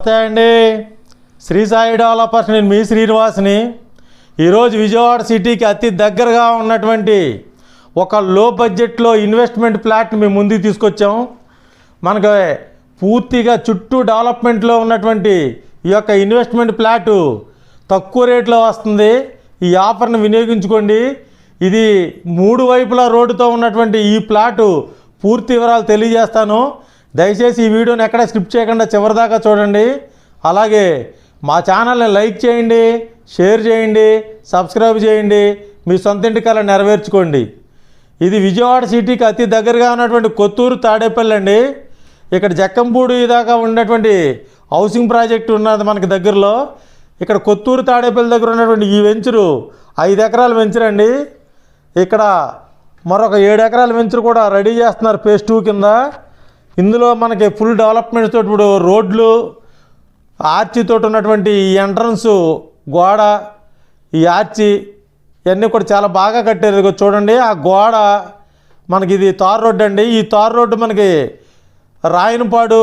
నమస్తే అండి. శ్రీ సాయి డెవలపర్స్, నేను మీ శ్రీనివాస్ని. ఈరోజు విజయవాడ సిటీకి అతి దగ్గరగా ఉన్నటువంటి ఒక లో బడ్జెట్లో ఇన్వెస్ట్మెంట్ ప్లాట్ని మేము ముందుకు తీసుకొచ్చాం. మనకు పూర్తిగా చుట్టూ డెవలప్మెంట్లో ఉన్నటువంటి ఈ యొక్క ఇన్వెస్ట్మెంట్ ప్లాటు తక్కువ రేట్లో వస్తుంది. ఈ ఆఫర్ని వినియోగించుకోండి. ఇది 3 వైపులా రోడ్డుతో ఉన్నటువంటి ఈ ప్లాటు పూర్తి వివరాలు తెలియజేస్తాను. దయచేసి ఈ వీడియోని ఎక్కడ స్కిప్ చేయకుండా చివరిదాకా చూడండి. అలాగే మా ఛానల్ని లైక్ చేయండి, షేర్ చేయండి, సబ్స్క్రైబ్ చేయండి. మీ సొంత ఇంటి కల నెరవేర్చుకోండి. ఇది విజయవాడ సిటీకి అతి దగ్గరగా ఉన్నటువంటి కొత్తూరు తాడేపల్లి అండి. ఇక్కడ జక్కంపూడి దాకా ఉన్నటువంటి హౌసింగ్ ప్రాజెక్టు ఉన్నది మనకి దగ్గరలో. ఇక్కడ కొత్తూరు తాడేపల్లి దగ్గర ఉన్నటువంటి ఈ వెంచరు 5 ఎకరాల వెంచర్ అండి. ఇక్కడ మరొక 7 ఎకరాల వెంచర్ కూడా రెడీ చేస్తున్నారు ఫేజ్ 2 కింద. ఇందులో మనకి ఫుల్ డెవలప్మెంట్స్ తోటి ఇప్పుడు రోడ్లు, ఆర్చితో ఉన్నటువంటి ఈ ఎంట్రన్స్ గోడ, ఈ ఆర్చి ఇవన్నీ కూడా చాలా బాగా కట్టారు. చూడండి, ఆ గోడ మనకి ఇది తార్ రోడ్డు అండి. ఈ తార్ రోడ్డు మనకి రాయనపాడు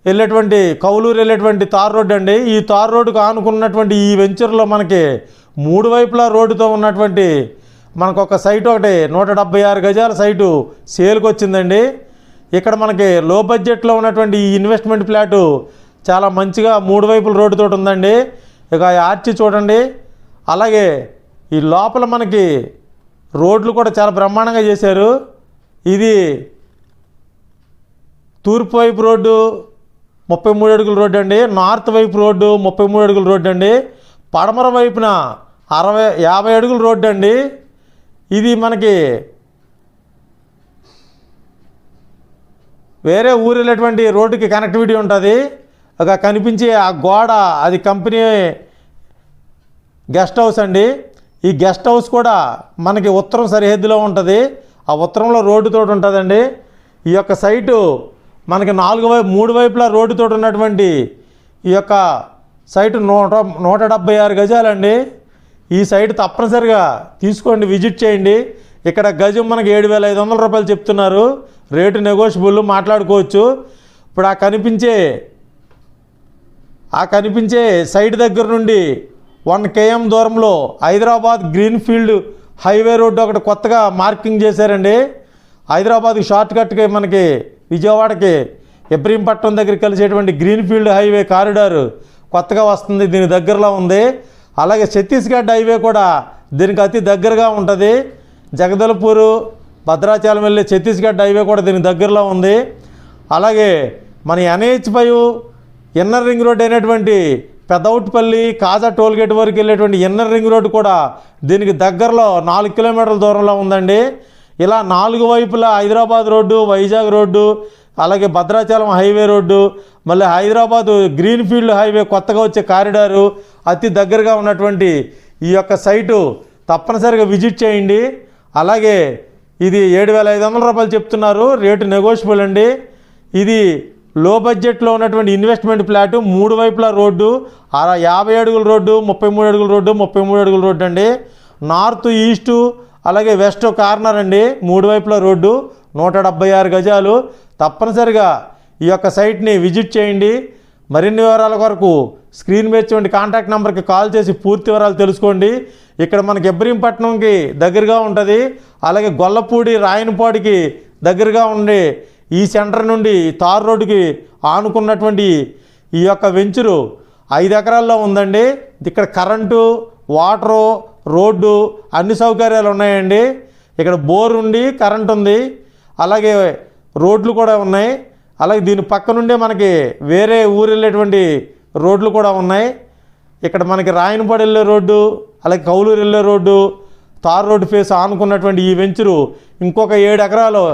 వెళ్ళేటువంటి, కౌలూరు వెళ్ళేటువంటి తార్ రోడ్డు అండి. ఈ తార్ రోడ్డుకు ఆనుకున్నటువంటి ఈ వెంచర్లో మనకి 3 వైపులా రోడ్డుతో ఉన్నటువంటి మనకు ఒక సైటు, ఒకటి 176 గజాల సైటు సేల్కి వచ్చిందండి. ఇక్కడ మనకి లో బడ్జెట్లో ఉన్నటువంటి ఈ ఇన్వెస్ట్మెంట్ ప్లాటు చాలా మంచిగా 3 వైపుల రోడ్డుతో ఉందండి. ఇక ఆర్చి చూడండి. అలాగే ఈ లోపల మనకి రోడ్లు కూడా చాలా బ్రహ్మాండంగా చేశారు. ఇది తూర్పు వైపు రోడ్డు 33 అడుగుల రోడ్డు అండి. నార్త్ వైపు రోడ్డు 33 అడుగుల రోడ్డు అండి. పడమర వైపున 50 అడుగుల రోడ్డు అండి. ఇది మనకి వేరే ఊరు వెళ్ళేటువంటి రోడ్డుకి కనెక్టివిటీ ఉంటుంది. ఒక కనిపించే ఆ గోడ, అది కంపెనీ గెస్ట్ హౌస్ అండి. ఈ గెస్ట్ హౌస్ కూడా మనకి ఉత్తరం సరిహద్దులో ఉంటుంది. ఆ ఉత్తరంలో రోడ్డుతో ఉంటుందండి. ఈ యొక్క సైటు మనకి 3 వైపులా రోడ్డుతో ఉన్నటువంటి ఈ యొక్క సైటు 176 గజాలండి. ఈ సైట్ తప్పనిసరిగా తీసుకోండి, విజిట్ చేయండి. ఇక్కడ గజం మనకి 7,500 రూపాయలు చెప్తున్నారు. రేటు నెగోషియబుల్, మాట్లాడుకోవచ్చు. ఇప్పుడు ఆ కనిపించే సైట్ దగ్గర నుండి 1 km దూరంలో హైదరాబాద్ గ్రీన్ఫీల్డ్ హైవే రోడ్డు ఒకటి కొత్తగా మార్కింగ్ చేశారండి. హైదరాబాద్కి షార్ట్ కట్కి మనకి విజయవాడకి ఇబ్రహీంపట్నం దగ్గర కలిసేటువంటి గ్రీన్ఫీల్డ్ హైవే కారిడార్ కొత్తగా వస్తుంది, దీని దగ్గరలో ఉంది. అలాగే ఛత్తీస్గఢ్ హైవే కూడా దీనికి అతి దగ్గరగా ఉంటుంది. జగదల్పూరు, భద్రాచలం వెళ్ళే ఛత్తీస్గఢ్ హైవే కూడా దీనికి దగ్గరలో ఉంది. అలాగే మన NH5 ఇన్నర్ రింగ్ రోడ్ అయినటువంటి పెదౌట్పల్లి, కాజా టోల్గేట్ వరకు వెళ్ళేటువంటి ఇన్నర్ రింగ్ రోడ్డు కూడా దీనికి దగ్గరలో 4 కిలోమీటర్ల దూరంలో ఉందండి. ఇలా 4 వైపులా హైదరాబాద్ రోడ్డు, వైజాగ్ రోడ్డు, అలాగే భద్రాచలం హైవే రోడ్డు, మళ్ళీ హైదరాబాదు గ్రీన్ఫీల్డ్ హైవే కొత్తగా వచ్చే కారిడారు, అతి దగ్గరగా ఉన్నటువంటి ఈ యొక్క సైటు తప్పనిసరిగా విజిట్ చేయండి. అలాగే ఇది 7,500 రూపాయలు చెప్తున్నారు, రేటు నెగోషియబుల్ అండి. ఇది లో బడ్జెట్లో ఉన్నటువంటి ఇన్వెస్ట్మెంట్ ప్లాటు, 3 వైపులా రోడ్డు, 50 అడుగుల రోడ్డు, 33 అడుగుల రోడ్డు, 33 అడుగుల రోడ్డు అండి. నార్త్, ఈస్టు, అలాగే వెస్ట్ కార్నర్ అండి. 3 వైపులా రోడ్డు, 176 గజాలు. తప్పనిసరిగా ఈ యొక్క సైట్ని విజిట్ చేయండి. మరిన్ని వివరాల కొరకు స్క్రీన్ మీద చూడండి కాంటాక్ట్ నెంబర్కి కాల్ చేసి పూర్తి వివరాలు తెలుసుకోండి. ఇక్కడ మనకి ఇబ్రహీంపట్నంకి దగ్గరగా ఉంటుంది. అలాగే గొల్లపూడి, రాయనపాడికి దగ్గరగా ఉండే ఈ సెంటర్ నుండి తార్ రోడ్డుకి ఆనుకున్నటువంటి ఈ యొక్క వెంచరు 5 ఎకరాల్లో ఉందండి. ఇక్కడ కరెంటు, వాటరు, రోడ్డు అన్ని సౌకర్యాలు ఉన్నాయండి. ఇక్కడ బోర్ ఉండి కరెంట్ ఉంది, అలాగే రోడ్లు కూడా ఉన్నాయి. అలాగే దీని పక్క నుండే మనకి వేరే ఊరు వెళ్ళేటువంటి రోడ్లు కూడా ఉన్నాయి. ఇక్కడ మనకి రాయనపాడు వెళ్ళే రోడ్డు, అలాగే కౌలూరు వెళ్ళే రోడ్డు, తార్ రోడ్డు ఫేస్ ఆనుకున్నటువంటి ఈ వెంచరు ఇంకొక 7 ఎకరాలు